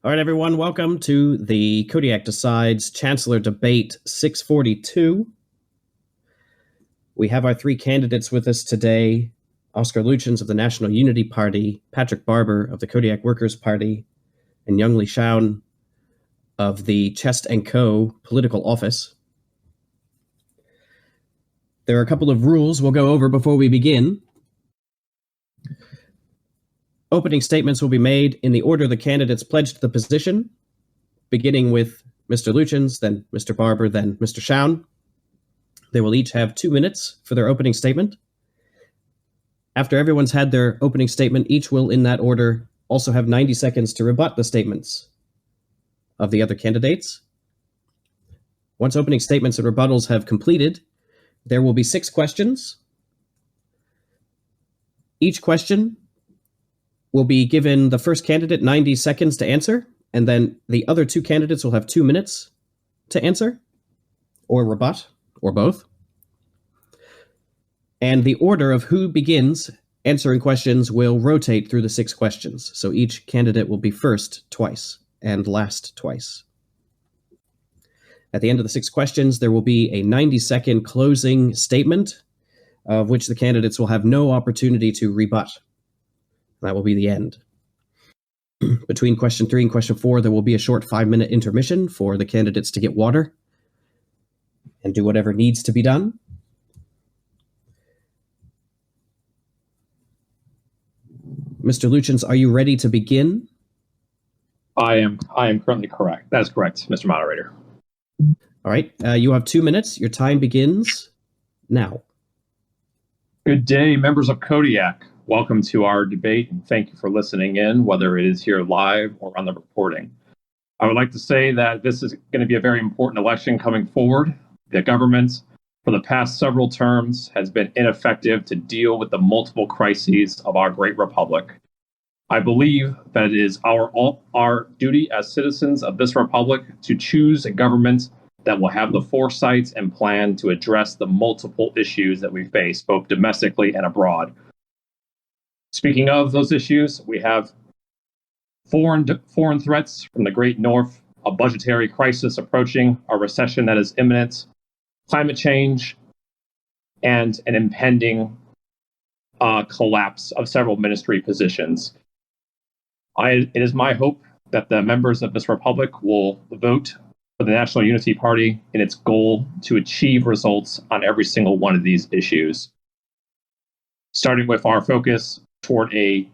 All right, everyone, welcome to the Kodiak Decides Chancellor Debate 642. We have our three candidates with us today: Oscar Luchens of the National Unity Party, Patrick Barber of the Kodiak Workers' Party, and Yunlgey Shaon of the Chest & Co. political office. There are a couple of rules we'll go over before we begin. Opening statements will be made in the order the candidates pledged the position, beginning with Mr. Luchens, then Mr. Barber, then Mr. Shaon. They will each have 2 minutes for their opening statement. After everyone's had their opening statement, each will, in that order, also have 90 seconds to rebut the statements of the other candidates. Once opening statements and rebuttals have completed, there will be 6 questions. Each question will be given the first candidate 90 seconds to answer, and then the other 2 candidates will have 2 minutes to answer, or rebut, or both. And the order of who begins answering questions will rotate through the 6 questions, so each candidate will be first twice and last twice. At the end of the 6 questions, there will be a 90-second closing statement, of which the candidates will have no opportunity to rebut. That will be the end. Between question 3 and question 4, there will be a short 5-minute intermission for the candidates to get water and do whatever needs to be done. Mr. Luchens, are you ready to begin? I am currently correct. That is correct, Mr. Moderator. All right. You have 2 minutes. Your time begins now. Good day, members of Kodiak. Welcome to our debate, and thank you for listening in, whether it is here live or on the recording. I would like to say that this is going to be a very important election coming forward. The government, for the past several terms, has been ineffective to deal with the multiple crises of our great republic. I believe that it is our duty as citizens of this republic to choose a government that will have the foresight and plan to address the multiple issues that we face, both domestically and abroad. Speaking of those issues, we have foreign threats from the Great North, a budgetary crisis approaching, a recession that is imminent, climate change, and an impending collapse of several ministry positions. It is my hope that the members of this republic will vote for the National Unity Party in its goal to achieve results on every single one of these issues, starting with our focus toward a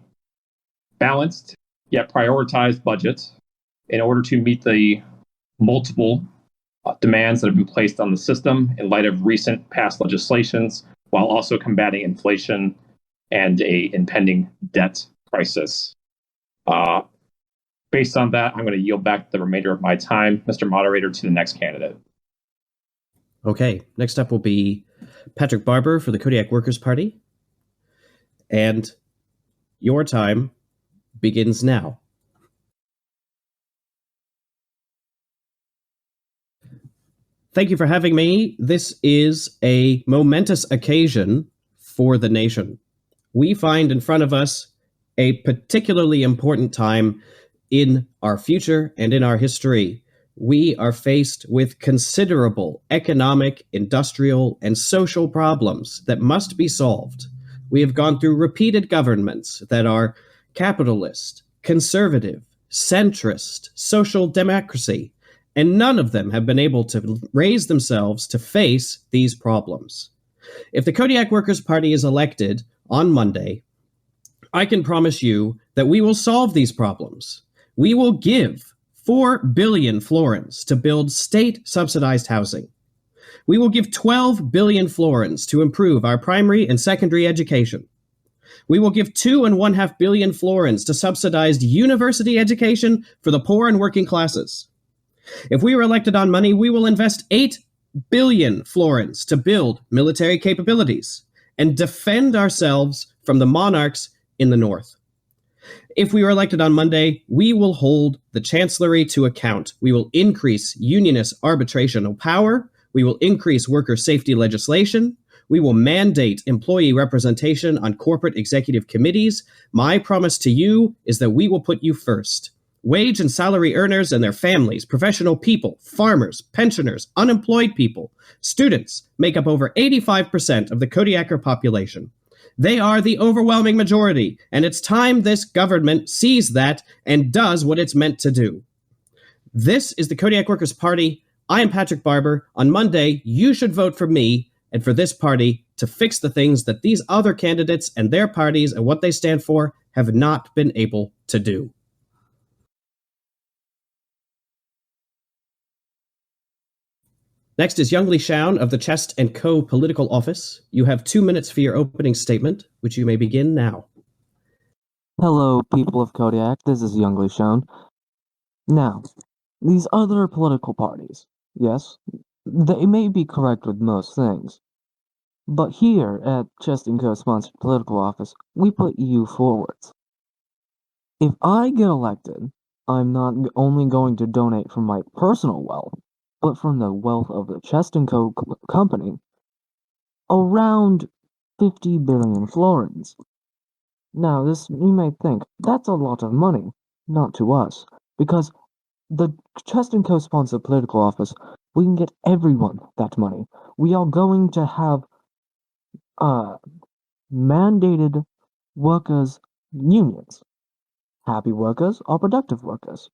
balanced yet prioritized budget in order to meet the multiple demands that have been placed on the system in light of recent past legislations, while also combating inflation and an impending debt crisis. Based on that, I'm going to yield back the remainder of my time, Mr. Moderator, to the next candidate. Okay, next up will be Patrick Barber for the Kodiak Workers' Party. And your time begins now. Thank you for having me. This is a momentous occasion for the nation. We find in front of us a particularly important time in our future and in our history. We are faced with considerable economic, industrial, and social problems that must be solved. We have gone through repeated governments that are capitalist, conservative, centrist, social democracy, and none of them have been able to raise themselves to face these problems. If the Kodiak Workers' Party is elected on Monday, I can promise you that we will solve these problems. We will give 4 billion florins to build state-subsidized housing. We will give 12 billion florins to improve our primary and secondary education. We will give 2.5 billion florins to subsidized university education for the poor and working classes. If we are elected on Monday, we will invest 8 billion florins to build military capabilities and defend ourselves from the monarchs in the north. If we are elected on Monday, we will hold the Chancellery to account. We will increase unionist arbitrational power. We will increase worker safety legislation. We will mandate employee representation on corporate executive committees. My promise to you is that we will put you first. Wage and salary earners and their families, professional people, farmers, pensioners, unemployed people, students make up over 85% of the Kodiaker population. They are the overwhelming majority, and it's time this government sees that and does what it's meant to do. This is the Kodiak Workers' Party. I am Patrick Barber. On Monday, you should vote for me and for this party to fix the things that these other candidates and their parties and what they stand for have not been able to do. Next is Yunlgey Shaon of the Chest & Co. Political Office. You have 2 minutes for your opening statement, which you may begin now. Hello, people of Kodiak. This is Yunlgey Shaon. Now, these other political parties, yes, they may be correct with most things, but here at Chest & Co. sponsored political office, we put you forwards. If I get elected, I'm not only going to donate from my personal wealth, but from the wealth of the Chest & Co. company, around 50 billion florins. Now, you may think, that's a lot of money. Not to us, because the Chest & Co. sponsored political office, we can get everyone that money. We are going to have mandated workers' unions. Happy workers are productive workers.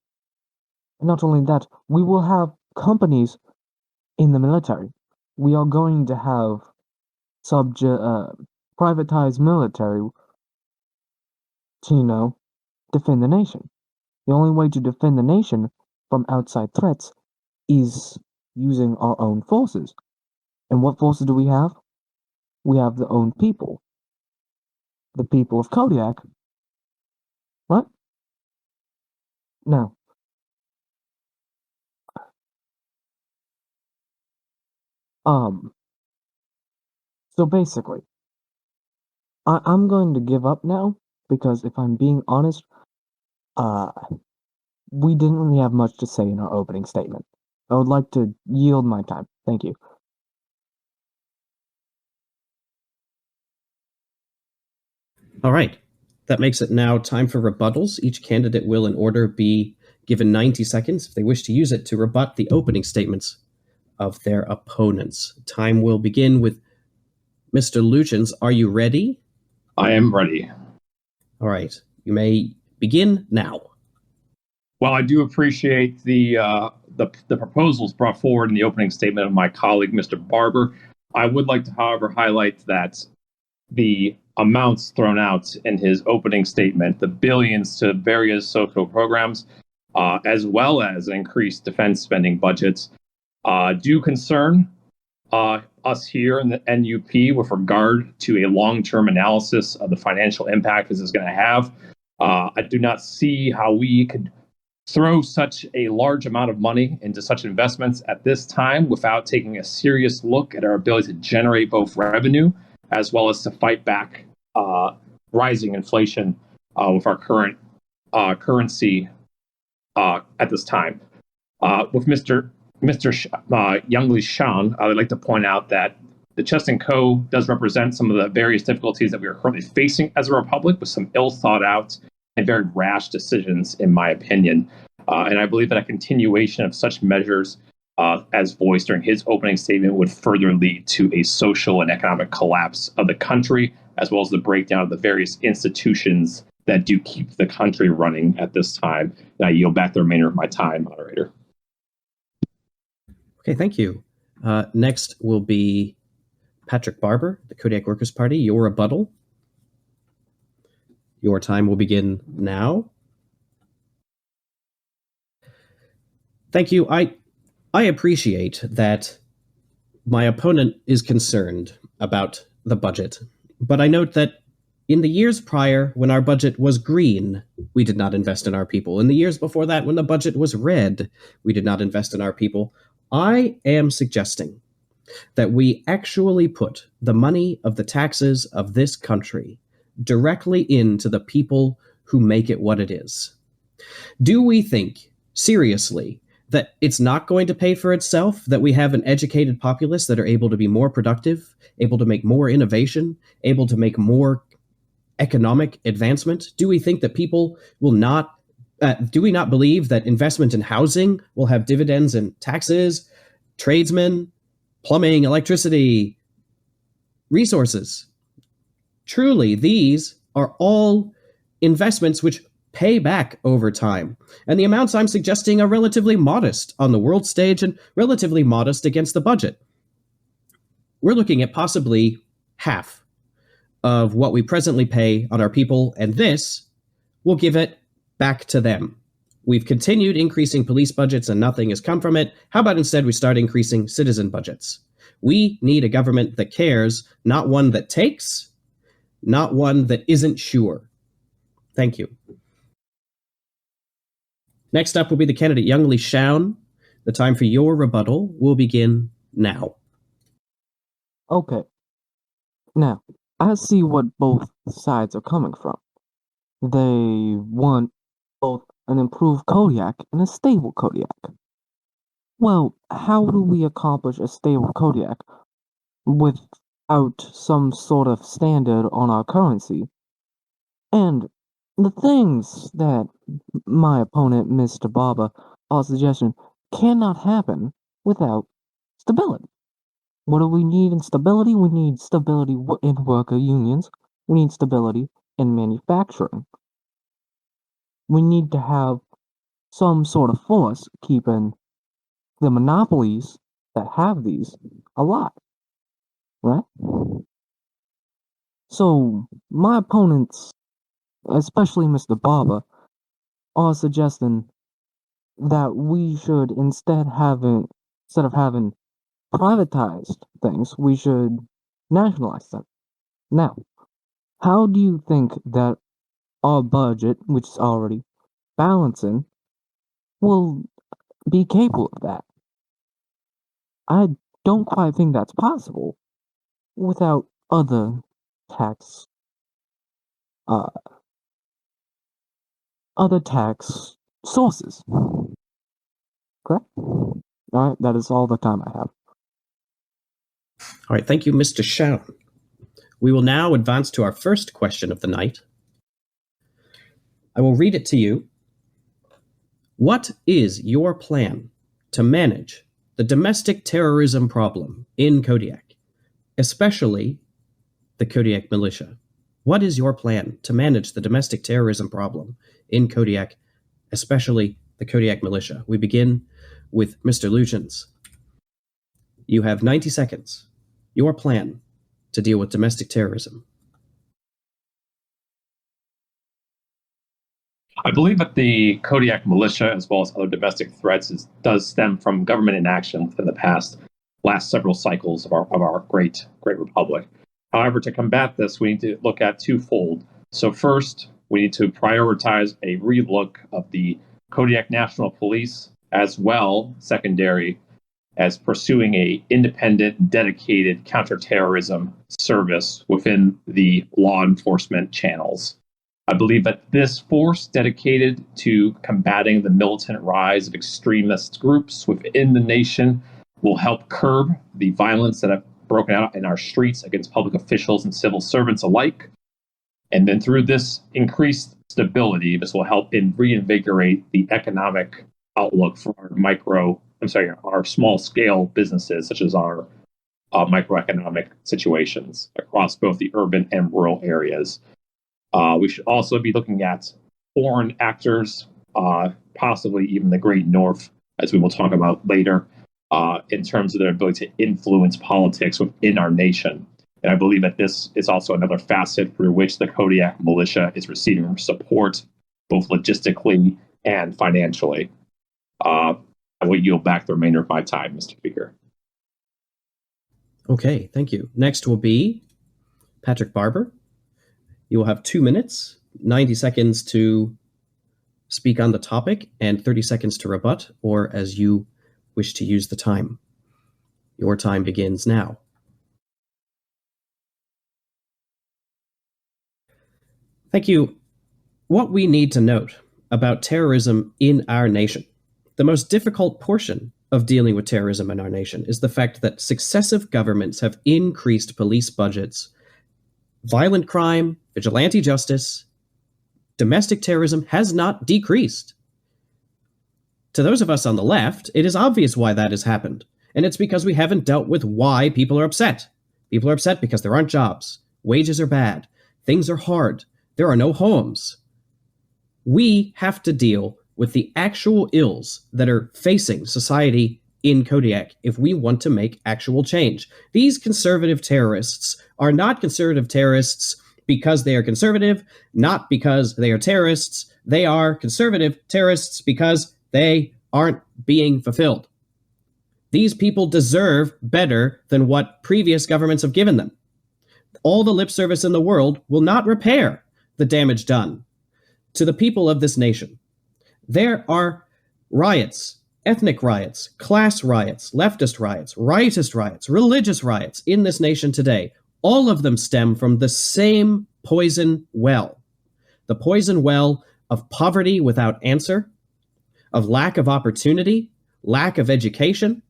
And not only that, we will have companies in the military. We are going to have privatized military to, defend the nation. The only way to defend the nation from outside threats is using our own forces. And what forces do we have? We have the own people. The people of Kodiak. What? Now, so basically, I'm going to give up now, because if I'm being honest, we didn't really have much to say in our opening statement. I would like to yield my time. Thank you. All right. That makes it now time for rebuttals. Each candidate will, in order, be given 90 seconds if they wish to use it to rebut the opening statements of their opponents. Time will begin with Mr. Luchens. Are you ready? I am ready. All right. You may begin now. Well, I do appreciate the proposals brought forward in the opening statement of my colleague, Mr. Barber. I would like to, however, highlight that the amounts thrown out in his opening statement, the billions to various social programs, as well as increased defense spending budgets, do concern us here in the NUP with regard to a long-term analysis of the financial impact this is going to have. I do not see how we could throw such a large amount of money into such investments at this time without taking a serious look at our ability to generate both revenue as well as to fight back rising inflation with our current currency at this time. With Mr. Yunlgey Shaon, I would like to point out that the Chest & Co. does represent some of the various difficulties that we are currently facing as a republic, with some ill thought out and very rash decisions, in my opinion. And I believe that a continuation of such measures as voiced during his opening statement would further lead to a social and economic collapse of the country, as well as the breakdown of the various institutions that do keep the country running at this time. And I yield back the remainder of my time, moderator. Okay, thank you. Next will be Patrick Barber, the Kodiak Workers' Party. Your rebuttal. Your time will begin now. Thank you. I appreciate that my opponent is concerned about the budget, but I note that in the years prior, when our budget was green, we did not invest in our people. In the years before that, when the budget was red, we did not invest in our people. I am suggesting that we actually put the money of the taxes of this country directly into the people who make it what it is. Do we think, seriously, that it's not going to pay for itself, that we have an educated populace that are able to be more productive, able to make more innovation, able to make more economic advancement? Do we think that people will not Do we not believe that investment in housing will have dividends in taxes, tradesmen, plumbing, electricity, resources? Truly, these are all investments which pay back over time. And the amounts I'm suggesting are relatively modest on the world stage and relatively modest against the budget. We're looking at possibly half of what we presently pay on our people, and this will give it back to them. We've continued increasing police budgets and nothing has come from it. How about instead we start increasing citizen budgets? We need a government that cares, not one that takes, not one that isn't sure. Thank you. Next up will be the candidate Yunlgey Shaon. The time for your rebuttal will begin now. Okay. Now, I see what both sides are coming from. They want both an improved Kodiak and a stable Kodiak. Well, how do we accomplish a stable Kodiak without some sort of standard on our currency? And the things that my opponent, Mr. Barber, our suggestion, cannot happen without stability. What do we need in stability? We need stability in worker unions. We need stability in manufacturing. We need to have some sort of force keeping the monopolies that have these alive, right? So my opponents, especially Mr. Barber, are suggesting that we should instead of having privatized things, we should nationalize them. Now, how do you think that our budget, which is already balancing, will be capable of that? I don't quite think that's possible without other tax sources. Correct? All right, that is all the time I have. All right, thank you, Mr. Shaon. We will now advance to our first question of the night. I will read it to you. What is your plan to manage the domestic terrorism problem in Kodiak, especially the Kodiak Militia? What is your plan to manage the domestic terrorism problem in Kodiak, especially the Kodiak Militia? We begin with Mr. Luchens. You have 90 seconds. Your plan to deal with domestic terrorism. I believe that the Kodiak Militia, as well as other domestic threats, does stem from government inaction within the last several cycles of our great republic. However, to combat this, we need to look at twofold. So first, we need to prioritize a relook of the Kodiak National Police, as well, secondary, as pursuing a independent, dedicated counterterrorism service within the law enforcement channels. I believe that this force dedicated to combating the militant rise of extremist groups within the nation will help curb the violence that have broken out in our streets against public officials and civil servants alike. And then through this increased stability, this will help reinvigorate the economic outlook for our small scale businesses, such as our microeconomic situations across both the urban and rural areas. We should also be looking at foreign actors, possibly even the Great North, as we will talk about later, in terms of their ability to influence politics within our nation. And I believe that this is also another facet through which the Kodiak Militia is receiving support, both logistically and financially. I will yield back the remainder of my time, Mr. Speaker. Okay, thank you. Next will be Patrick Barber. You will have 2 minutes, 90 seconds to speak on the topic, and 30 seconds to rebut, or as you wish to use the time. Your time begins now. Thank you. What we need to note about terrorism in our nation, the most difficult portion of dealing with terrorism in our nation, is the fact that successive governments have increased police budgets. Violent crime, vigilante justice, domestic terrorism has not decreased. To those of us on the left, it is obvious why that has happened. And it's because we haven't dealt with why people are upset. People are upset because there aren't jobs. Wages are bad. Things are hard. There are no homes. We have to deal with the actual ills that are facing society in Kodiak if we want to make actual change. These conservative terrorists are not conservative terrorists because they are conservative, not because they are terrorists. They are conservative terrorists because they aren't being fulfilled. These people deserve better than what previous governments have given them. All the lip service in the world will not repair the damage done to the people of this nation. There are riots, ethnic riots, class riots, leftist riots, rightist riots, religious riots in this nation today. All of them stem from the same poison well. The poison well of poverty without answer, of lack of opportunity, lack of education,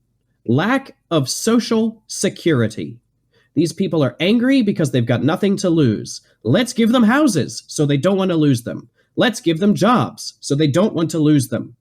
lack of social security. These people are angry because they've got nothing to lose. Let's give them houses so they don't want to lose them. Let's give them jobs so they don't want to lose them.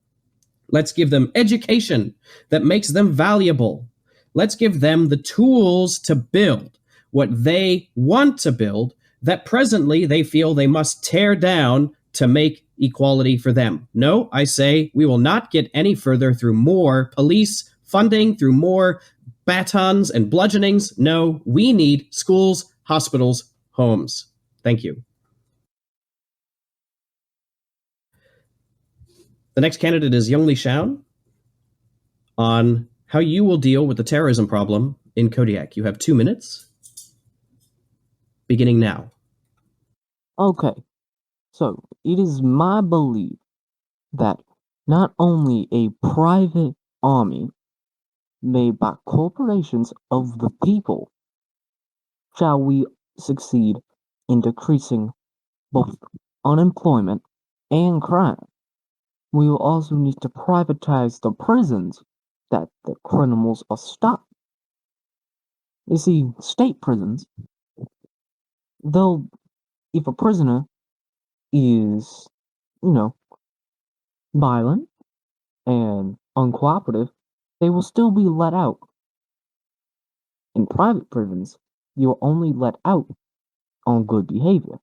Let's give them education that makes them valuable. Let's give them the tools to build what they want to build that presently they feel they must tear down to make equality for them. No, I say we will not get any further through more police funding, through more batons and bludgeonings. No, we need schools, hospitals, homes. Thank you. The next candidate is Yunlgey Shaon on how you will deal with the terrorism problem in Kodiak. You have 2 minutes, beginning now. Okay, so it is my belief that not only a private army made by corporations of the people shall we succeed in decreasing both unemployment and crime. We will also need to privatize the prisons that the criminals are stopped. You see, state prisons, though, if a prisoner is, violent and uncooperative, they will still be let out. In private prisons, you are only let out on good behavior.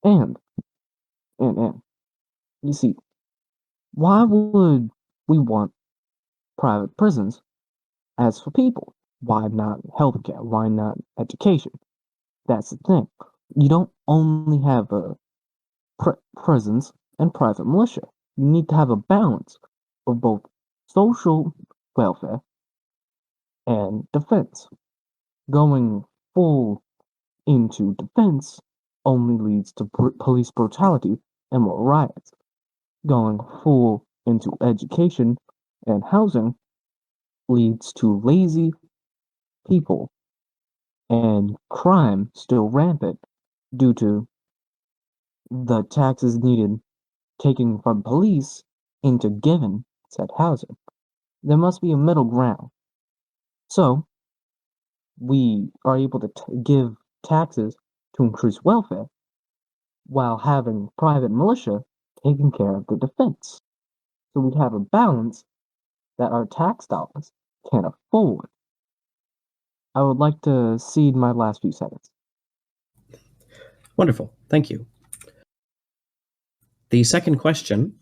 And, you see, why would we want private prisons as for people? Why not healthcare? Why not education? That's the thing. You don't only have prisons and private militia. You need to have a balance of both social welfare and defense. Going full into defense only leads to police brutality and more riots. Going full into education and housing leads to lazy people and crime still rampant due to the taxes needed taken from police into given said housing. There must be a middle ground. So, we are able to give taxes to increase welfare while having private militia taking care of the defense. So we have a balance that our tax dollars can afford. I would like to cede my last few seconds. Wonderful. Thank you. The second question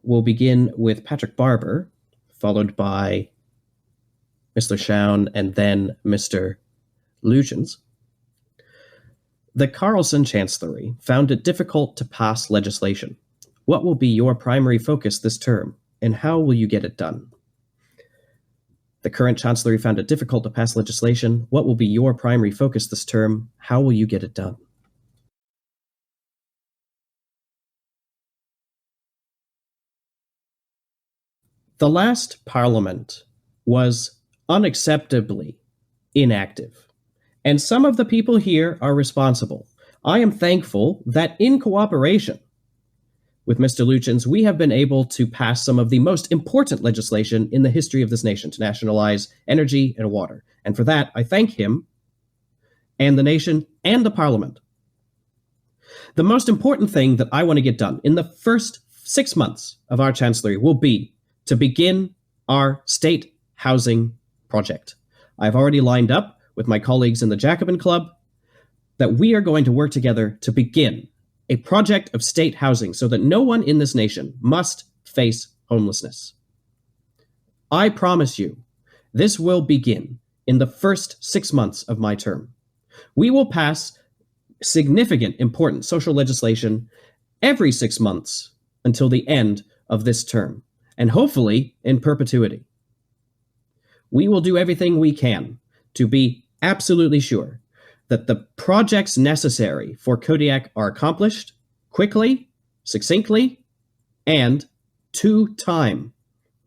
will begin with Patrick Barber, followed by Mr. Shaon, and then Mr. Luchens. The Karlsson Chancellery found it difficult to pass legislation. What will be your primary focus this term, and how will you get it done? The current Chancellery found it difficult to pass legislation. What will be your primary focus this term? How will you get it done? The last Parliament was unacceptably inactive, and some of the people here are responsible. I am thankful that in cooperation with Mr. Luchens, we have been able to pass some of the most important legislation in the history of this nation to nationalize energy and water. And for that, I thank him and the nation and the parliament. The most important thing that I want to get done in the first 6 months of our Chancellery will be to begin our state housing project. I've already lined up with my colleagues in the Jacobin Club that we are going to work together to begin a project of state housing so that no one in this nation must face homelessness. I promise you, this will begin in the first 6 months of my term. We will pass significant, important social legislation every 6 months until the end of this term, and hopefully in perpetuity. We will do everything we can to be absolutely sure that the projects necessary for Kodiak are accomplished quickly, succinctly, and to time.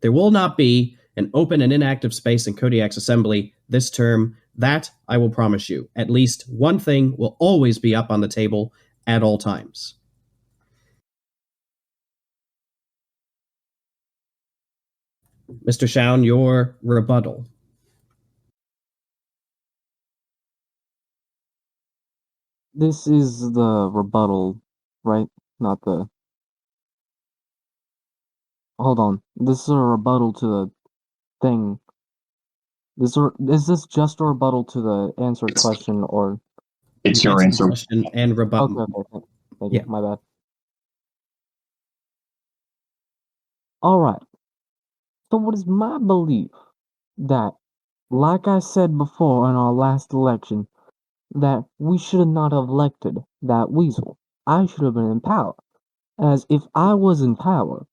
There will not be an open and inactive space in Kodiak's assembly this term. That I will promise you. At least one thing will always be up on the table at all times. Mr. Shaon, your rebuttal. This is the rebuttal, right? Not the... Hold on. This is a rebuttal to the thing. Is this just a rebuttal to the answered question, or... It's You your answered the answer. question and rebuttal. Okay. Thank Yeah. you. My bad. Alright. So it is my belief that, like I said before in our last election, that we should not have elected that weasel. I should have been in power. As if I was in power,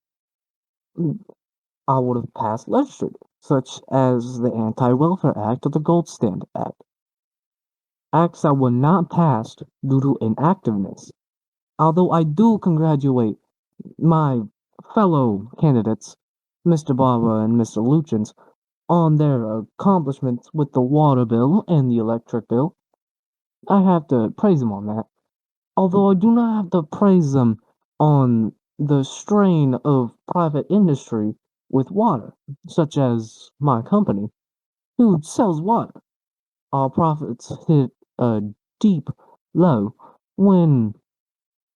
I would have passed legislation, such as the Anti-Welfare Act or the Gold Standard Act. Acts that were not passed due to inactiveness. Although I do congratulate my fellow candidates, Mr. Barber and Mr. Luchens, on their accomplishments with the water bill and the electric bill. I have to praise them on that. Although I do not have to praise them on the strain of private industry with water, such as my company, who sells water. Our profits hit a deep low when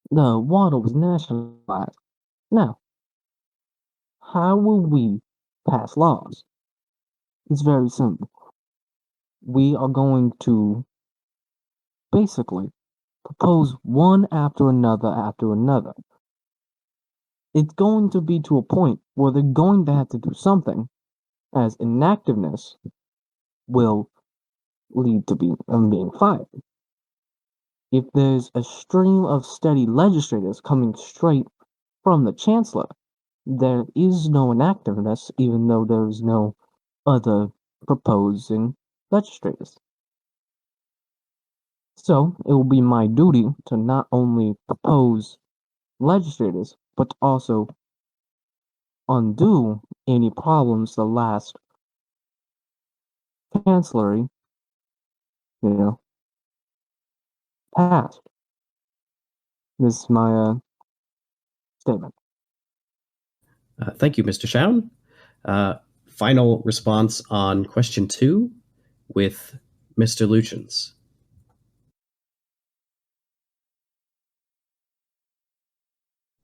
the water was nationalized. Now, how will we pass laws? It's very simple. We are going to basically propose one after another. It's going to be to a point where they're going to have to do something, as inactiveness will lead to being fired. If there's a stream of steady legislators coming straight from the Chancellor, there is no inactiveness, even though there is no other proposing legislators. So, it will be my duty to not only propose legislators, but also undo any problems the last Chancellery, passed. This is my statement. Thank you, Mr. Shaon. Final response on question 2 with Mr. Luchens.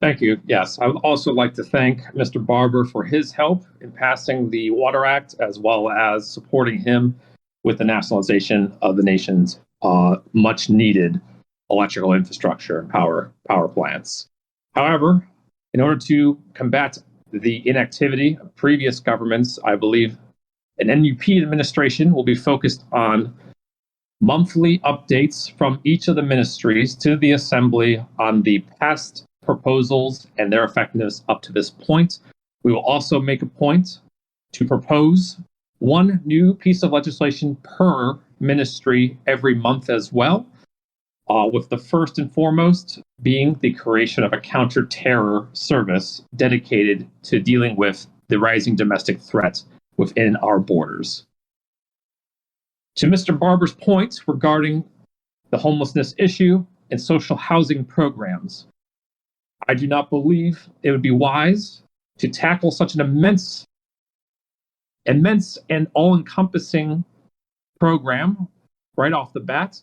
Thank you. Yes, I would also like to thank Mr. Barber for his help in passing the Water Act, as well as supporting him with the nationalization of the nation's much needed electrical infrastructure and power plants. However, in order to combat the inactivity of previous governments, I believe an NUP administration will be focused on monthly updates from each of the ministries to the Assembly on the past proposals and their effectiveness up to this point. We will also make a point to propose one new piece of legislation per ministry every month as well, with the first and foremost being the creation of a counter-terror service dedicated to dealing with the rising domestic threat within our borders. To Mr. Barber's point regarding the homelessness issue and social housing programs, I do not believe it would be wise to tackle such an immense and all-encompassing program right off the bat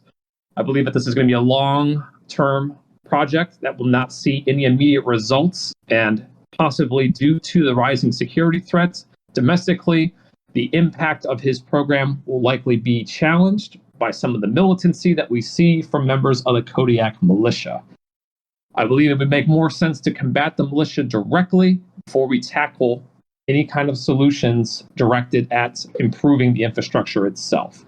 I believe that this is going to be a long-term project that will not see any immediate results, and possibly due to the rising security threats domestically, the impact of his program will likely be challenged by some of the militancy that we see from members of the Kodiak Militia. I believe it would make more sense to combat the militia directly before we tackle any kind of solutions directed at improving the infrastructure itself.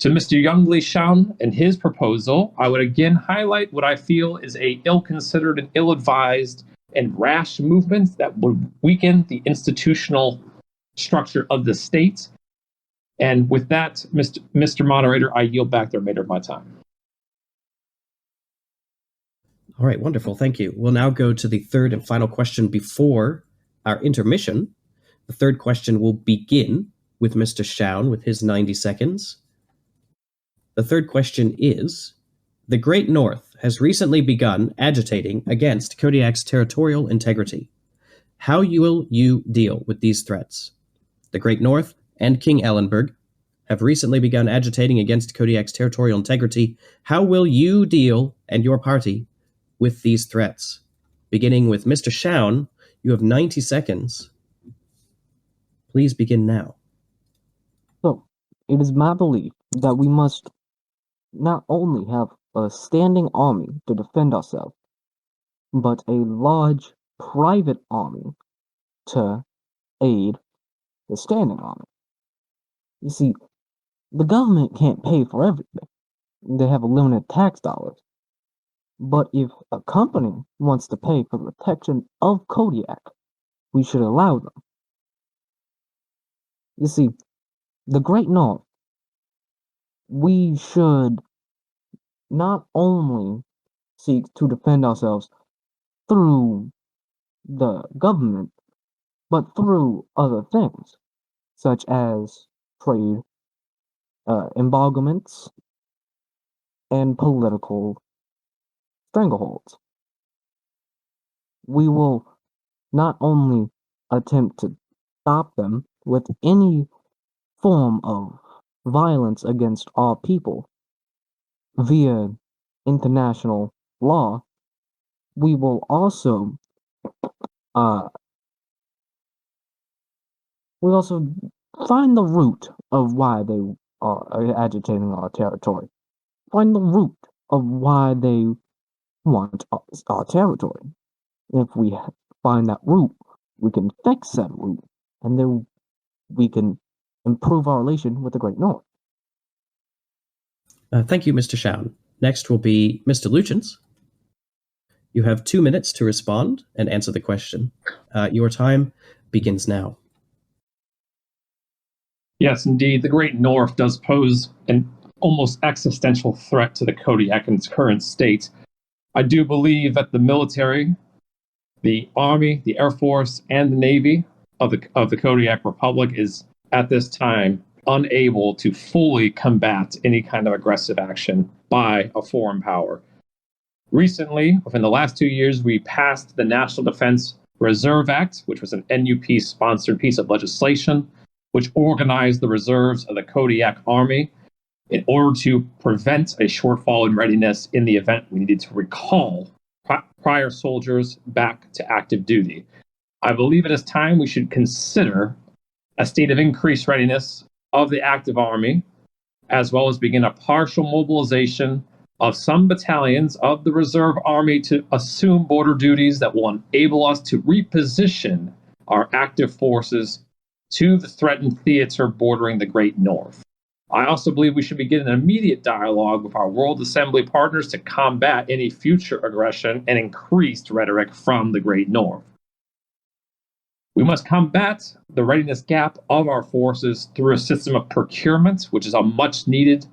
To Mr. Yunlgey Shaon and his proposal, I would again highlight what I feel is a ill-considered and ill-advised and rash movement that would weaken the institutional structure of the state. And with that, Mr. Moderator, I yield back the remainder of my time. All right, wonderful. Thank you. We'll now go to the third and final question before our intermission. The third question will begin with Mr. Shaon with his 90 seconds. The third question is, the Great North has recently begun agitating against Kodiak's territorial integrity. How will you deal with these threats? The Great North and King Ellenberg have recently begun agitating against Kodiak's territorial integrity. How will you deal, and your party, with these threats? Beginning with Mr. Shaon, you have 90 seconds. Please begin now. So, it is my belief that we must not only have a standing army to defend ourselves, but a large private army to aid the standing army. You see, the government can't pay for everything. They have a limited tax dollars. But if a company wants to pay for the protection of Kodiak, we should allow them. You see, the Great North, we should not only seek to defend ourselves through the government, but through other things, such as trade embargoes and political strangleholds. We will not only attempt to stop them with any form of violence against our people via international law, we will also find the root of why they are agitating our territory. Find the root of why they want our territory. If we find that root, we can fix that root, and then we can improve our relation with the Great North. Thank you, Mr. Shaon. Next will be Mr. Luchens. You have 2 minutes to respond and answer the question. Your time begins now. Yes, indeed. The Great North does pose an almost existential threat to the Kodiak in its current state. I do believe that the military, the Army, the Air Force, and the Navy of the Kodiak Republic is at this time unable to fully combat any kind of aggressive action by a foreign power. Recently, within the last 2 years, we passed the National Defense Reserve Act, which was an NUP-sponsored piece of legislation, which organized the reserves of the Kodiak Army in order to prevent a shortfall in readiness in the event we needed to recall prior soldiers back to active duty. I believe it is time we should consider a state of increased readiness of the active army, as well as begin a partial mobilization of some battalions of the reserve army to assume border duties that will enable us to reposition our active forces to the threatened theater bordering the Great North. I also believe we should begin an immediate dialogue with our World Assembly partners to combat any future aggression and increased rhetoric from the Great North. We must combat the readiness gap of our forces through a system of procurement, which is a much needed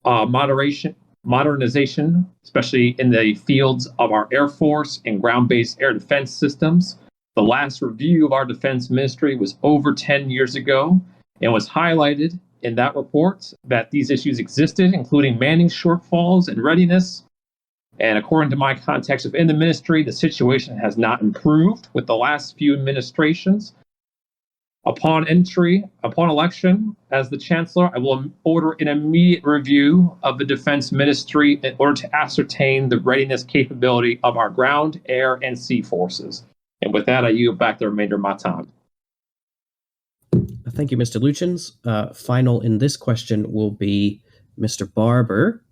modernization, especially in the fields of our Air Force and ground-based air defense systems. The last review of our defense ministry was over 10 years ago and was highlighted in that report that these issues existed, including manning shortfalls and readiness. And according to my context within the ministry, the situation has not improved with the last few administrations. Upon election as the Chancellor, I will order an immediate review of the Defense Ministry in order to ascertain the readiness capability of our ground, air, and sea forces. And with that, I yield back the remainder of my time. Thank you, Mr. Luchens. Final in this question will be Mr. Barber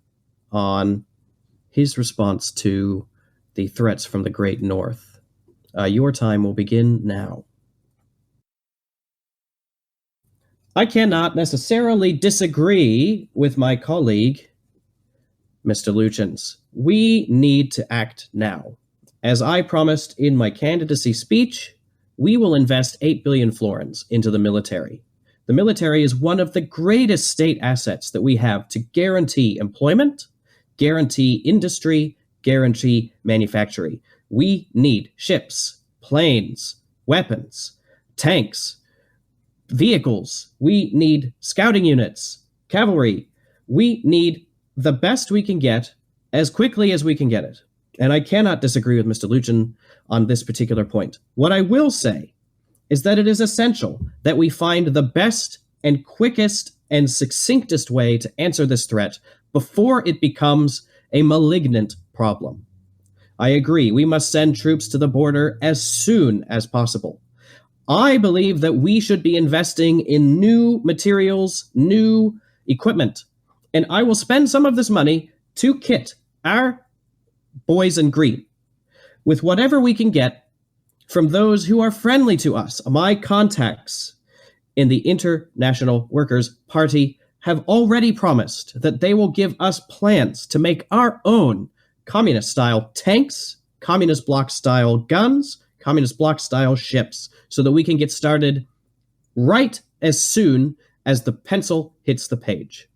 on his response to the threats from the Great North. Your time will begin now. I cannot necessarily disagree with my colleague, Mr. Luchens. We need to act now. As I promised in my candidacy speech, we will invest 8 billion florins into the military. The military is one of the greatest state assets that we have to guarantee employment, guarantee industry, guarantee manufacturing. We need ships, planes, weapons, tanks, vehicles. We need scouting units, cavalry. We need the best we can get as quickly as we can get it. And I cannot disagree with Mr. Luchen on this particular point. What I will say is that it is essential that we find the best and quickest and succinctest way to answer this threat before it becomes a malignant problem. I agree, we must send troops to the border as soon as possible. I believe that we should be investing in new materials, new equipment, and I will spend some of this money to kit our boys in green with whatever we can get from those who are friendly to us. My contacts in the International Workers' Party have already promised that they will give us plans to make our own communist-style tanks, communist bloc-style guns, communist bloc-style ships, so that we can get started right as soon as the pencil hits the page.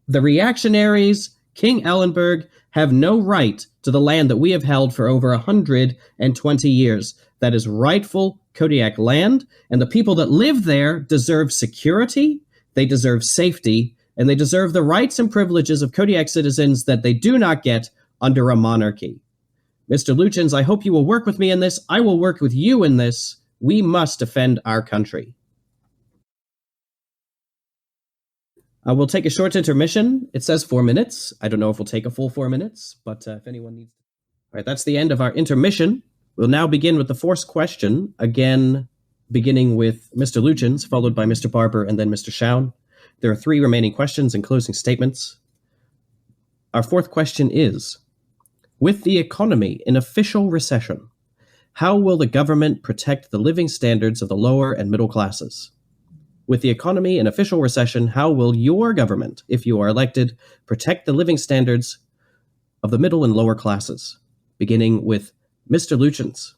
The reactionaries, King Ellenberg, have no right to the land that we have held for over 120 years. That is rightful Kodiak land, and the people that live there deserve security, they deserve safety, and they deserve the rights and privileges of Kodiak citizens that they do not get under a monarchy. Mr. Luchens, I hope you will work with me in this. I will work with you in this. We must defend our country. We'll take a short intermission. It says 4 minutes. I don't know if we'll take a full 4 minutes, but if anyone needs... All right, that's the end of our intermission. We'll now begin with the fourth question, again, beginning with Mr. Luchens, followed by Mr. Barber, and then Mr. Shaon. There are 3 remaining questions and closing statements. Our fourth question is, with the economy in official recession, how will the government protect the living standards of the lower and middle classes? With the economy in official recession, how will your government, if you are elected, protect the living standards of the middle and lower classes? Beginning with Mr. Luchens.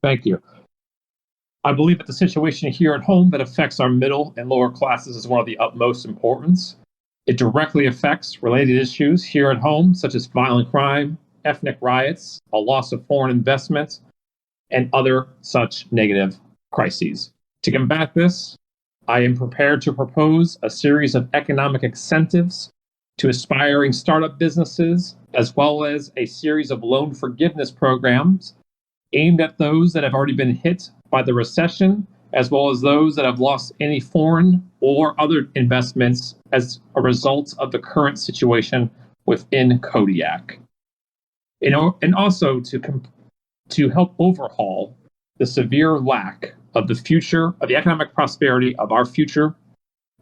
Thank you. I believe that the situation here at home that affects our middle and lower classes is one of the utmost importance. It directly affects related issues here at home, such as violent crime, ethnic riots, a loss of foreign investment, and other such negative crises. To combat this, I am prepared to propose a series of economic incentives to aspiring startup businesses, as well as a series of loan forgiveness programs aimed at those that have already been hit by the recession, as well as those that have lost any foreign or other investments as a result of the current situation within Kodiak. And also to help overhaul the severe lack of the economic prosperity of our future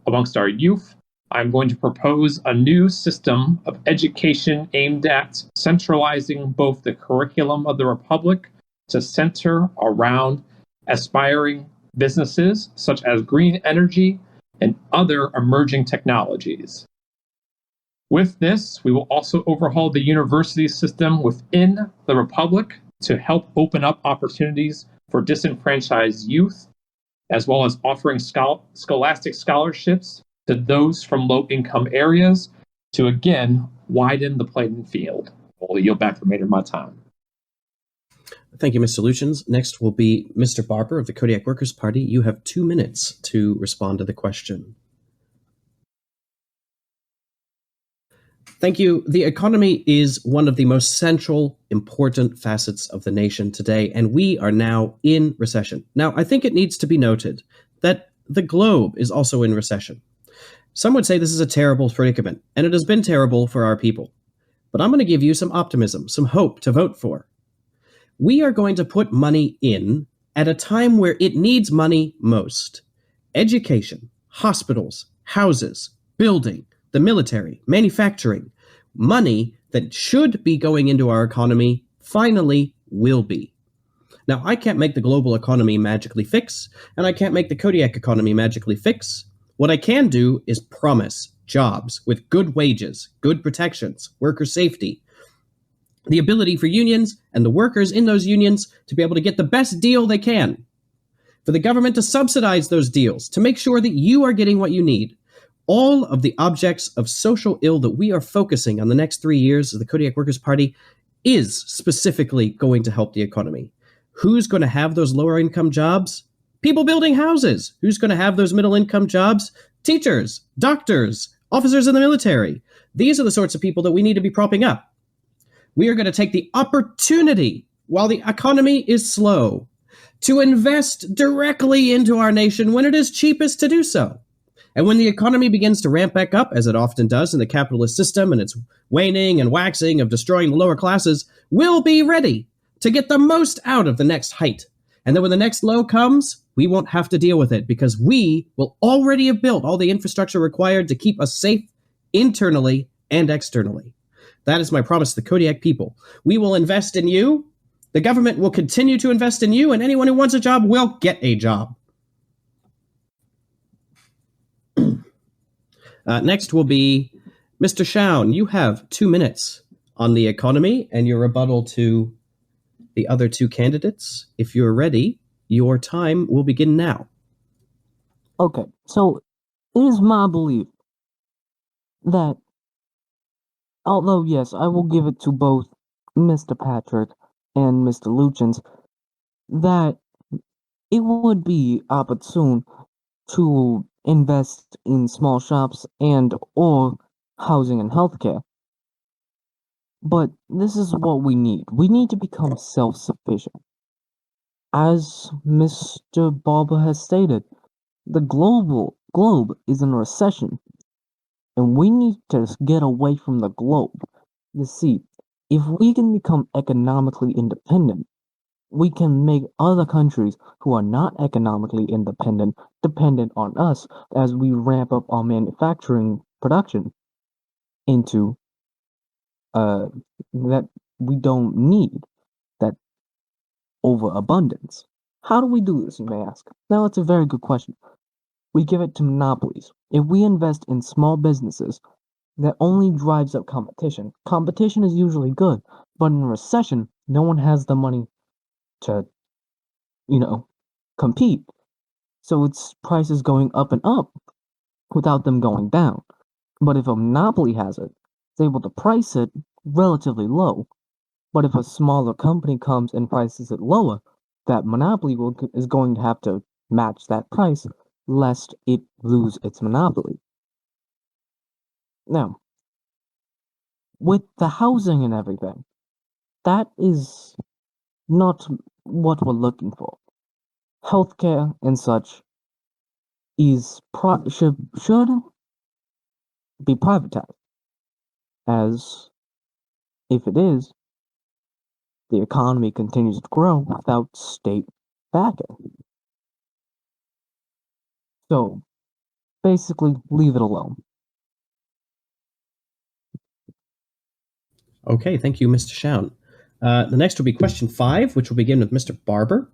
amongst our youth, I'm going to propose a new system of education aimed at centralizing both the curriculum of the Republic to center around aspiring businesses such as green energy and other emerging technologies. With this, we will also overhaul the university system within the Republic to help open up opportunities for disenfranchised youth, as well as offering scholastic scholarships to those from low-income areas to, again, widen the playing field. I'll yield back the remainder of my time. Thank you, Mr. Luchens. Next will be Mr. Barber of the Kodiak Workers' Party. You have 2 minutes to respond to the question. Thank you. The economy is one of the most central, important facets of the nation today, and we are now in recession. Now, I think it needs to be noted that the globe is also in recession. Some would say this is a terrible predicament, and it has been terrible for our people. But I'm going to give you some optimism, some hope to vote for. We are going to put money in at a time where it needs money most. Education, hospitals, houses, building, the military, manufacturing. Money that should be going into our economy finally will be. Now, I can't make the global economy magically fix, and I can't make the Kodiak economy magically fix. What I can do is promise jobs with good wages, good protections, worker safety, the ability for unions and the workers in those unions to be able to get the best deal they can, for the government to subsidize those deals, to make sure that you are getting what you need. All of the objects of social ill that we are focusing on the next 3 years of the Kodiak Workers' Party is specifically going to help the economy. Who's going to have those lower income jobs? People building houses. Who's going to have those middle income jobs? Teachers, doctors, officers in the military. These are the sorts of people that we need to be propping up. We are going to take the opportunity, while the economy is slow, to invest directly into our nation when it is cheapest to do so. And when the economy begins to ramp back up, as it often does in the capitalist system, and its waning and waxing of destroying the lower classes, we'll be ready to get the most out of the next height. And then when the next low comes, we won't have to deal with it because we will already have built all the infrastructure required to keep us safe internally and externally. That is my promise to the Kodiak people. We will invest in you. The government will continue to invest in you, and anyone who wants a job will get a job. Next will be Mr. Shaon. You have 2 minutes on the economy and your rebuttal to the other two candidates. If you're ready, your time will begin now. Okay, so it is my belief that, although yes, I will give it to both Mr. Patrick and Mr. Luchens, that it would be opportune to invest in small shops and or housing and healthcare. But this is what we need. We need to become self-sufficient. As Mr. Barber has stated, the globe is in a recession, and we need to get away from the globe. You see, if we can become economically independent, we can make other countries who are not economically independent dependent on us as we ramp up our manufacturing production into that we don't need, that overabundance. How do we do this, you may ask? Now, it's a very good question. We give it to monopolies. If we invest in small businesses, that only drives up competition. Competition is usually good, but in a recession, no one has the money to, compete. So it's prices going up and up without them going down. But if a monopoly has it, it's able to price it relatively low. But if a smaller company comes and prices it lower, that monopoly is going to have to match that price lest it lose its monopoly. Now, with the housing and everything, that is not what we're looking for. Healthcare and such should be privatized, as if it is, the economy continues to grow without state backing. So, basically, leave it alone. Okay, thank you, Mr. Shaon. The next will be question 5, which will begin with Mr. Barber.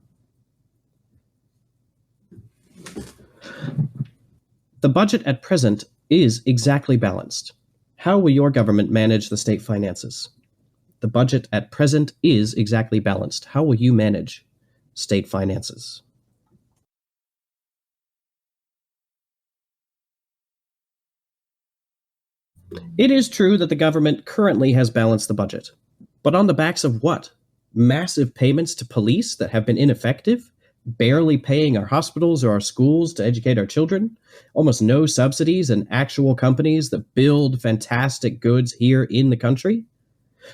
The budget at present is exactly balanced. How will your government manage the state finances? The budget at present is exactly balanced. How will you manage state finances? It is true that the government currently has balanced the budget. But on the backs of what? Massive payments to police that have been ineffective? barely paying our hospitals or our schools to educate our children, almost no subsidies and actual companies that build fantastic goods here in the country.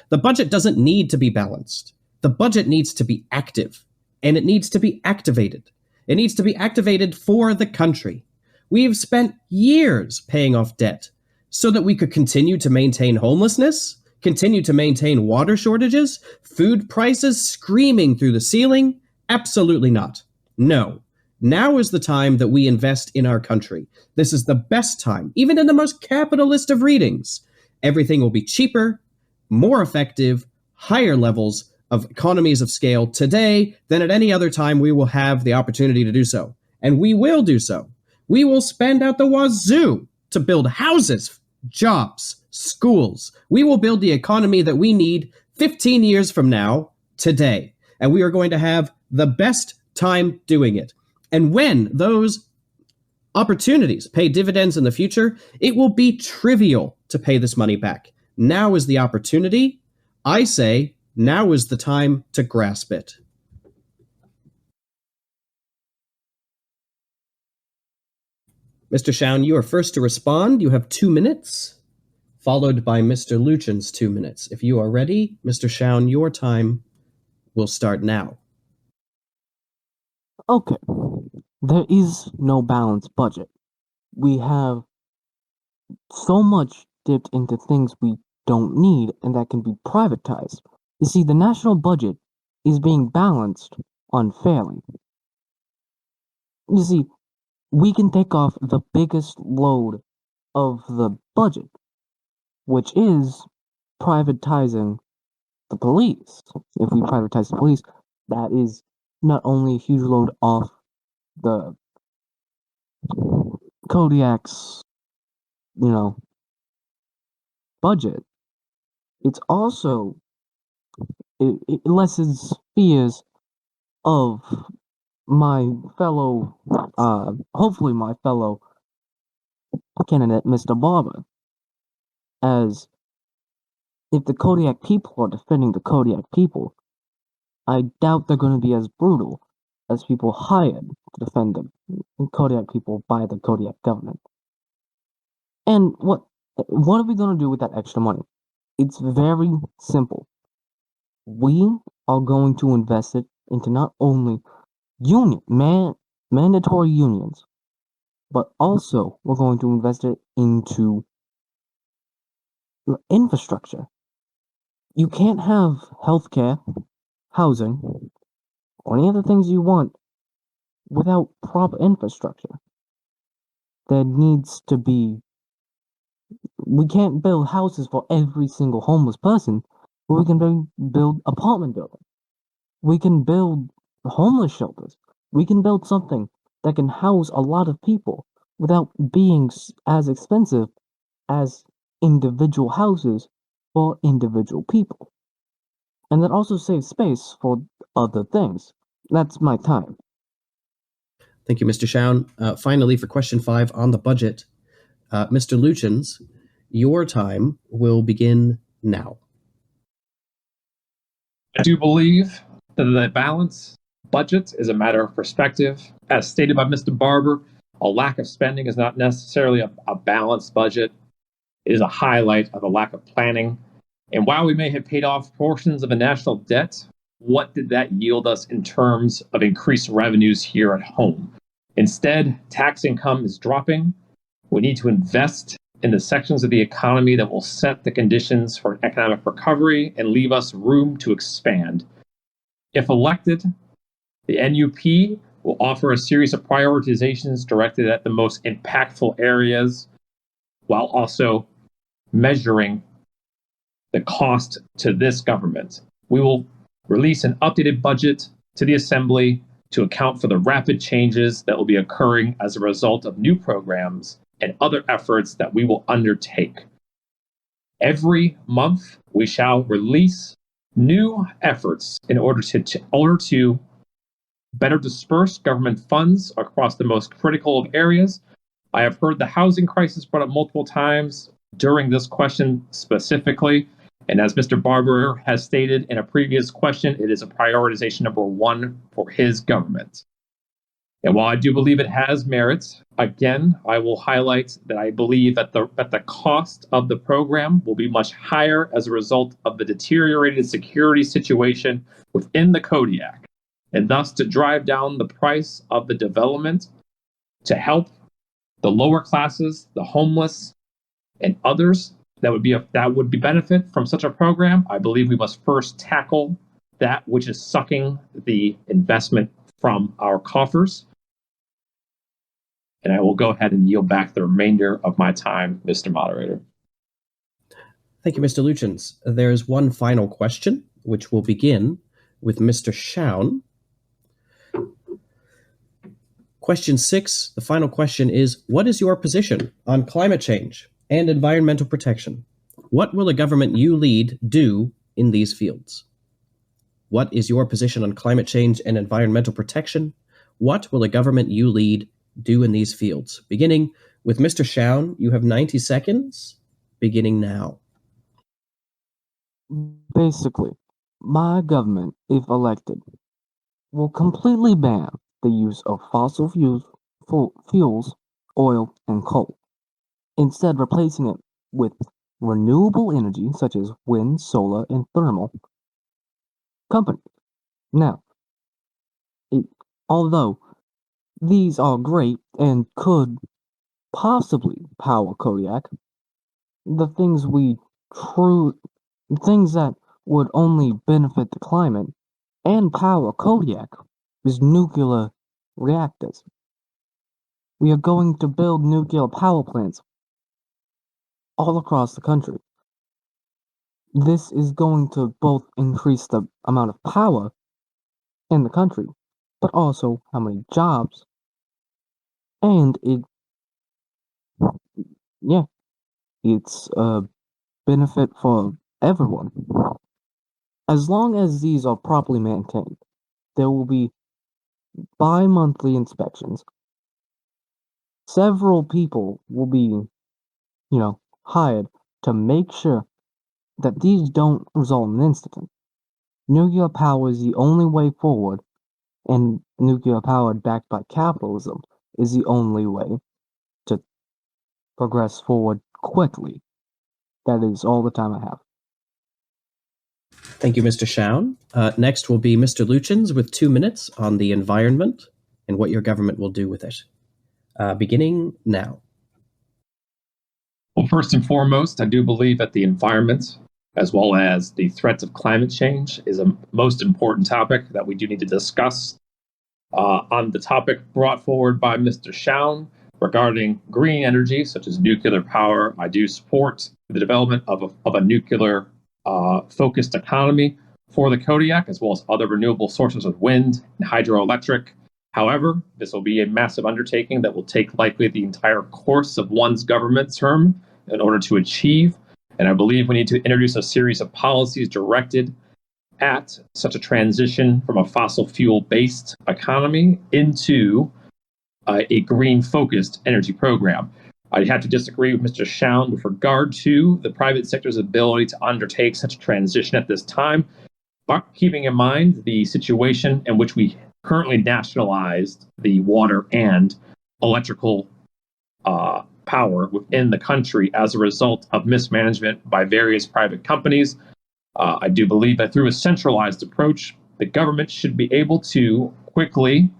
The budget doesn't need to be balanced. The budget needs to be active, and it needs to be activated. It needs to be activated for the country. We've spent years paying off debt so that we could continue to maintain homelessness, continue to maintain water shortages, food prices screaming through the ceiling. Absolutely not. No. Now is the time that we invest in our country. This is the best time, even in the most capitalist of readings. Everything will be cheaper, more effective, higher levels of economies of scale today than at any other time we will have the opportunity to do so. And we will do so. We will spend out the wazoo to build houses, jobs, schools. We will build the economy that we need 15 years from now, today. And we are going to have the best time doing it. And when those opportunities pay dividends in the future, it will be trivial to pay this money back. Now is the opportunity. I say, now is the time to grasp it. Mr. Shaon, you are first to respond. You have 2 minutes, followed by Mr. Luchens' 2 minutes. If you are ready, Mr. Shaon, your time will start now. Okay. There is no balanced budget. We have so much dipped into things we don't need and that can be privatized. You see, the national budget is being balanced unfairly. You see, we can take off the biggest load of the budget, which is privatizing the police. If we privatize the police, that is not only a huge load off the Kodiak's, budget, it's also, it lessens fears of my fellow, hopefully my fellow candidate, Mr. Barber, as if the Kodiak people are defending the Kodiak people, I doubt they're going to be as brutal as people hired to defend the Kodiak people by the Kodiak government. And what are we going to do with that extra money? It's very simple. We are going to invest it into not only mandatory unions, but also we're going to invest it into infrastructure. You can't have healthcare, housing, or any other things you want without proper infrastructure. There needs to be. We can't build houses for every single homeless person, but we can build apartment buildings. We can build homeless shelters. We can build something that can house a lot of people without being as expensive as individual houses for individual people. And that also saves space for other things. That's my time. Thank you, Mr. Shaon. Finally, for question 5 on the budget, Mr. Luchens, your time will begin now. I do believe that the balanced budget is a matter of perspective. As stated by Mr. Barber, a lack of spending is not necessarily a balanced budget. It is a highlight of a lack of planning. And while we may have paid off portions of a national debt, what did that yield us in terms of increased revenues here at home? Instead, tax income is dropping. We need to invest in the sections of the economy that will set the conditions for economic recovery and leave us room to expand. If elected, the NUP will offer a series of prioritizations directed at the most impactful areas while also measuring the cost to this government. We will release an updated budget to the Assembly to account for the rapid changes that will be occurring as a result of new programs and other efforts that we will undertake. Every month, we shall release new efforts in order to better disperse government funds across the most critical of areas. I have heard the housing crisis brought up multiple times during this question specifically. And as Mr. Barber has stated in a previous question, it is a prioritization number 1 for his government. And while I do believe it has merits, again, I will highlight that I believe that the cost of the program will be much higher as a result of the deteriorated security situation within the Kodiak, and thus to drive down the price of the development to help the lower classes, the homeless, and others that would be benefit from such a program. I believe we must first tackle that which is sucking the investment from our coffers. And I will go ahead and yield back the remainder of my time, Mr. Moderator. Thank you, Mr. Luchens. There's one final question, which will begin with Mr. Shaon. Question 6, the final question is, what is your position on climate change and environmental protection? What will a government you lead do in these fields? What is your position on climate change and environmental protection? What will a government you lead do in these fields? Beginning with Mr. Shaon, you have 90 seconds, beginning now. Basically, my government, if elected, will completely ban the use of fossil fuels, oil, and coal, instead replacing it with renewable energy such as wind, solar, and thermal companies. Now, although these are great and could possibly power Kodiak, the things that would only benefit the climate and power Kodiak is nuclear reactors. We are going to build nuclear power plants all across the country. This is going to both increase the amount of power in the country, but also how many jobs. And it's a benefit for everyone. As long as these are properly maintained, there will be bi-monthly inspections. Several people will be, hired to make sure that these don't result in an incident. Nuclear power is the only way forward, and nuclear power backed by capitalism is the only way to progress forward quickly. That is all the time I have. Thank you, Mr. Shaon. Next will be Mr. Luchens with 2 minutes on the environment and what your government will do with it. Beginning now. Well, first and foremost, I do believe that the environment, as well as the threats of climate change, is a most important topic that we do need to discuss. On the topic brought forward by Mr. Shaon regarding green energy, such as nuclear power, I do support the development of a nuclear focused economy for the Kodiak, as well as other renewable sources of wind and hydroelectric. However, this will be a massive undertaking that will take likely the entire course of one's government term in order to achieve. And I believe we need to introduce a series of policies directed at such a transition from a fossil fuel-based economy into a green-focused energy program. I have to disagree with Mr. Shaon with regard to the private sector's ability to undertake such a transition at this time, but keeping in mind the situation in which we currently nationalized the water and electrical power within the country as a result of mismanagement by various private companies. I do believe that through a centralized approach, the government should be able to quickly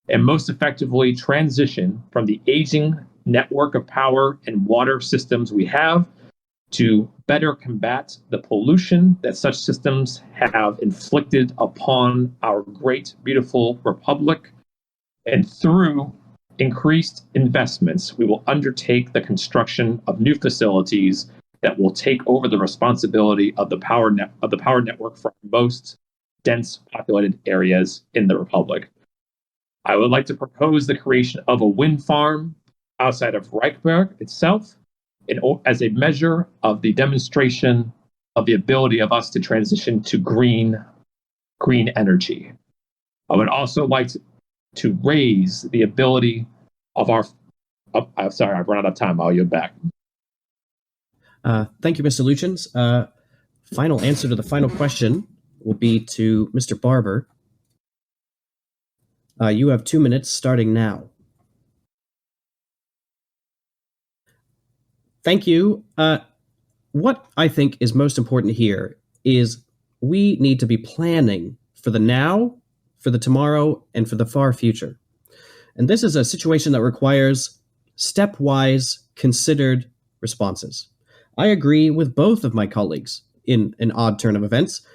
and most effectively transition from the aging network of power and water systems we have to better combat the pollution that such systems have inflicted upon our great, beautiful republic. And through increased investments, we will undertake the construction of new facilities that will take over the responsibility of the power network for most dense populated areas in the republic. I would like to propose the creation of a wind farm outside of Reichberg itself as a measure of the demonstration of the ability of us to transition to green energy. I would also like to raise the ability of our... I'm sorry, I've run out of time. I'll yield back. Thank you, Mr. Luchens. Final answer to the final question will be to Mr. Barber. You have 2 minutes starting now. Thank you. What I think is most important here is we need to be planning for the now, for the tomorrow, and for the far future. And this is a situation that requires stepwise, considered responses. I agree with both of my colleagues in an odd turn of events.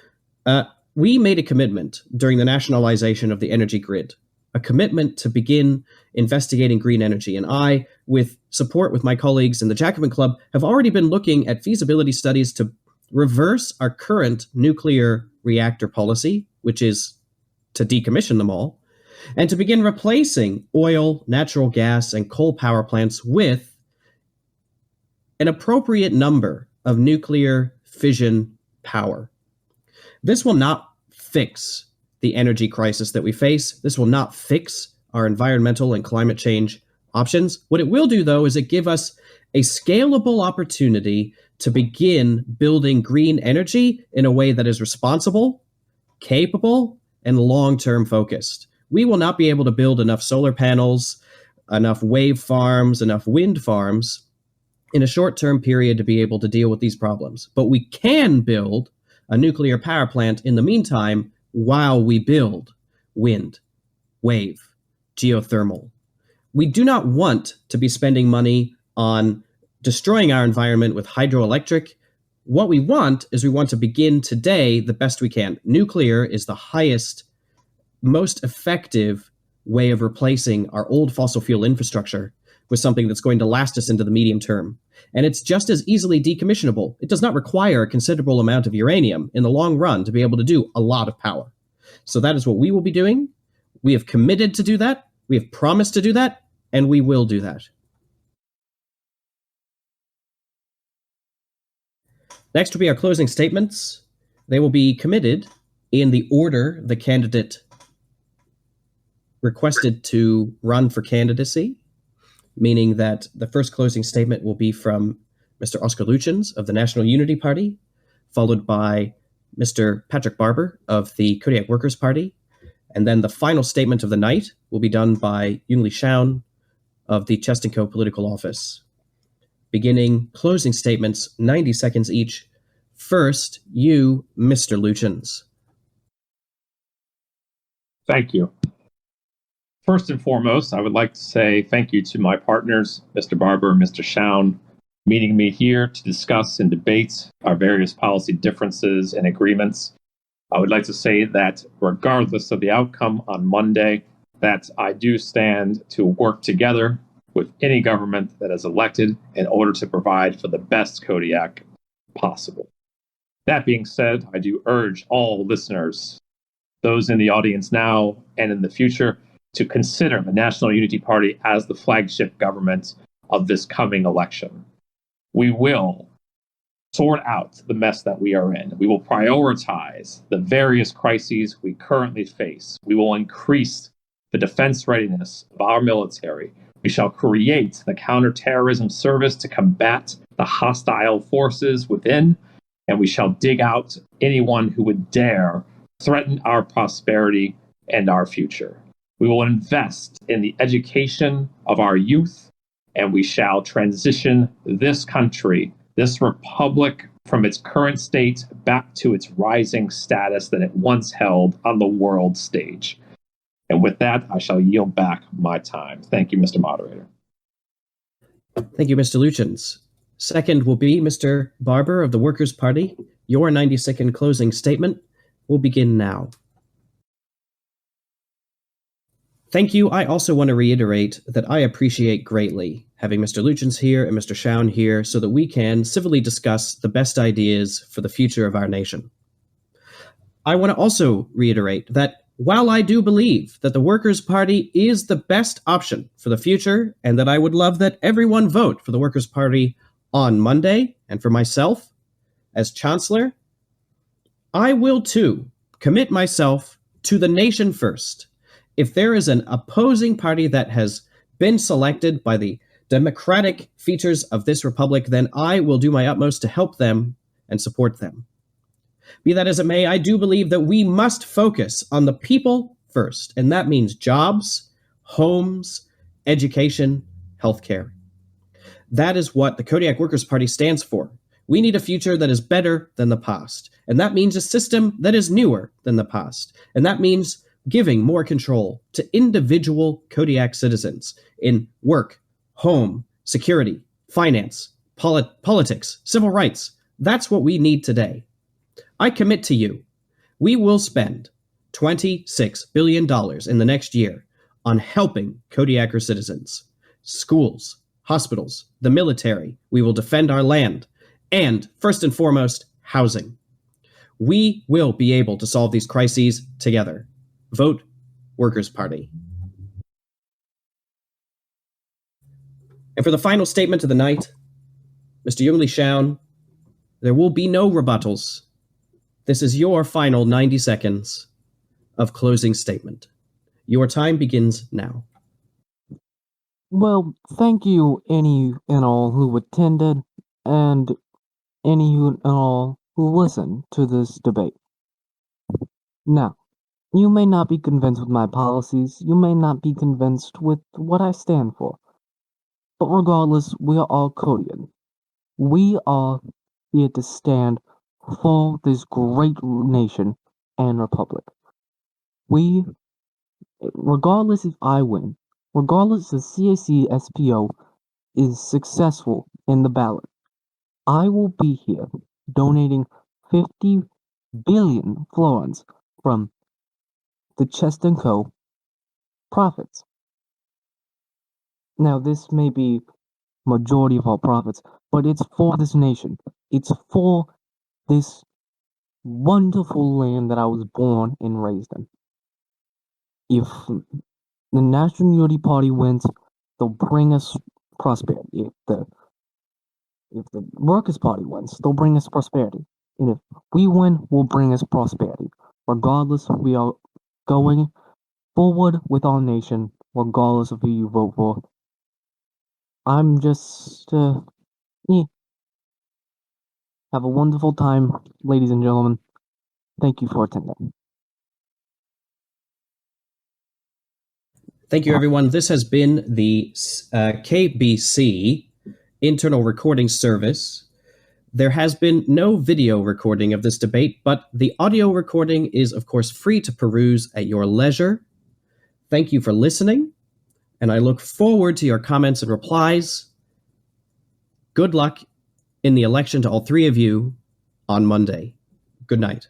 We made a commitment during the nationalization of the energy grid, a commitment to begin investigating green energy. And I, with support with my colleagues in the Jacobin Club, have already been looking at feasibility studies to reverse our current nuclear reactor policy, which is to decommission them all, and to begin replacing oil, natural gas, and coal power plants with an appropriate number of nuclear fission power. This will not fix the energy crisis that we face. This will not fix our environmental and climate change options. What it will do, though, is it give us a scalable opportunity to begin building green energy in a way that is responsible, capable, and long-term focused. We will not be able to build enough solar panels, enough wave farms, enough wind farms in a short-term period to be able to deal with these problems. But we can build a nuclear power plant in the meantime while we build wind, wave, geothermal. We do not want to be spending money on destroying our environment with hydroelectric. What we want is we want to begin today the best we can. Nuclear is the highest, most effective way of replacing our old fossil fuel infrastructure with something that's going to last us into the medium term. And it's just as easily decommissionable. It does not require a considerable amount of uranium in the long run to be able to do a lot of power. So that is what we will be doing. We have committed to do that. We have promised to do that, and we will do that. Next will be our closing statements. They will be committed in the order the candidate requested to run for candidacy, meaning that the first closing statement will be from Mr. Oscar Luchens of the National Unity Party, followed by Mr. Patrick Barber of the Kodiak Workers' Party, and then the final statement of the night will be done by Yunlgey Shaon of the Chest & Co Political Office. Beginning closing statements, 90 seconds each. First, you, Mr. Luchens. Thank you. First and foremost, I would like to say thank you to my partners, Mr. Barber and Mr. Shaon, meeting me here to discuss and debate our various policy differences and agreements. I would like to say that regardless of the outcome on Monday, that I do stand to work together with any government that is elected in order to provide for the best Kodiak possible. That being said, I do urge all listeners, those in the audience now and in the future, to consider the National Unity Party as the flagship government of this coming election. We will sort out the mess that we are in. We will prioritize the various crises we currently face. We will increase the defense readiness of our military. We shall create the counterterrorism service to combat the hostile forces within, and we shall dig out anyone who would dare threaten our prosperity and our future. We will invest in the education of our youth, and we shall transition this country, this republic, from its current state back to its rising status that it once held on the world stage. And with that, I shall yield back my time. Thank you, Mr. Moderator. Thank you, Mr. Luchens. Second will be Mr. Barber of the Workers' Party. Your 90-second closing statement will begin now. Thank you. I also want to reiterate that I appreciate greatly having Mr. Luchens here and Mr. Shaon here so that we can civilly discuss the best ideas for the future of our nation. I want to also reiterate that while I do believe that the Workers' Party is the best option for the future, and that I would love that everyone vote for the Workers' Party on Monday, and for myself as Chancellor, I will too commit myself to the nation first. If there is an opposing party that has been selected by the democratic features of this republic, then I will do my utmost to help them and support them. Be that as it may, I do believe that we must focus on the people first, and that means jobs, homes, education, healthcare. That is what the Kodiak Workers' Party stands for. We need a future that is better than the past, and that means a system that is newer than the past, and that means giving more control to individual Kodiak citizens in work, home, security, finance, politics, civil rights. That's what we need today. I commit to you, we will spend $26 billion in the next year on helping Kodiaker citizens, schools, hospitals, the military. We will defend our land, and first and foremost, housing. We will be able to solve these crises together. Vote Workers' Party. And for the final statement of the night, Mr. Yunlgey Shaon, there will be no rebuttals. This is your final 90 seconds of closing statement. Your time begins now. Well, thank you any and all who attended, and any and all who listened to this debate. Now, you may not be convinced with my policies, you may not be convinced with what I stand for, but regardless, we are all Kodiak. We are here to stand for this great nation and republic. We, regardless if I win, regardless if CAC-SPO is successful in the ballot, I will be here donating 50 billion florins from the Chest & Co. profits. Now, this may be majority of our profits, but it's for this nation. It's for this wonderful land that I was born and raised in. If the National Unity Party wins, they'll bring us prosperity. If the Workers' Party wins, they'll bring us prosperity. And if we win, we'll bring us prosperity. Regardless, we are going forward with our nation, regardless of who you vote for. I'm just, Have a wonderful time, ladies and gentlemen. Thank you for attending. Thank you, everyone. This has been the KBC Internal Recording Service. There has been no video recording of this debate, but the audio recording is, of course, free to peruse at your leisure. Thank you for listening, and I look forward to your comments and replies. Good luck in the election to all three of you on Monday. Good night.